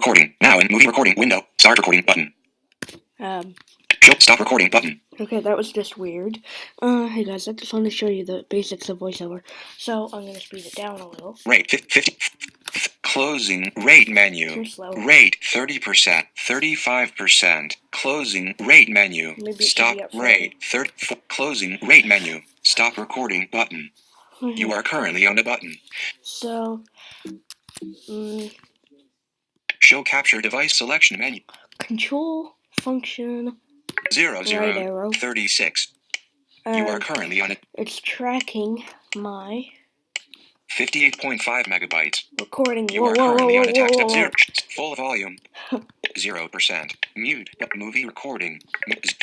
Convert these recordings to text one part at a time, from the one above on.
recording. Now in movie recording window. Start recording button. Stop recording button. Okay, that was just weird. Hey guys, I just want to show you the basics of voiceover. So I'm gonna speed it down a little. Rate 50. Closing rate menu. Too slow. Rate 30%, 35%. Closing rate menu. Stop rate 30. Closing rate menu. Stop recording button. You are currently on a button. So, show capture device selection menu. Control function 0, right arrow 36. You are currently on it. It's tracking my 58.5 megabytes. Recording. You are currently on a text at 0. Full volume. 0%. Mute. Movie recording.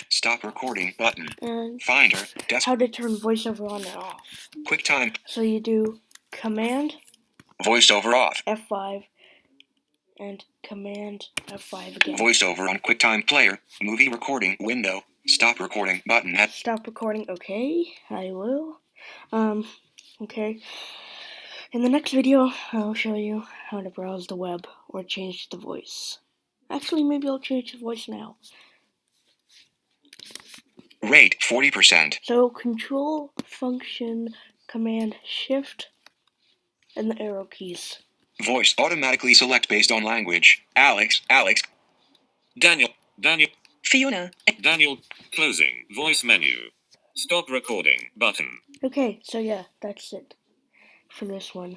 Stop recording button. And Finder. How to turn voiceover on and off. QuickTime. So you do Command voiceover off. F5 and Command F5 again. Voiceover on QuickTime player. Movie recording window. Stop recording button. Stop recording. Okay, I will. Okay. In the next video, I'll show you how to browse the web or change the voice. Actually, maybe I'll change the voice now. Rate 40%. So Control function Command Shift and the arrow keys. Voice automatically select based on language. Alex. Daniel. Fiona. Daniel. Closing. Voice menu. Stop recording button. Okay, so yeah, that's it for this one.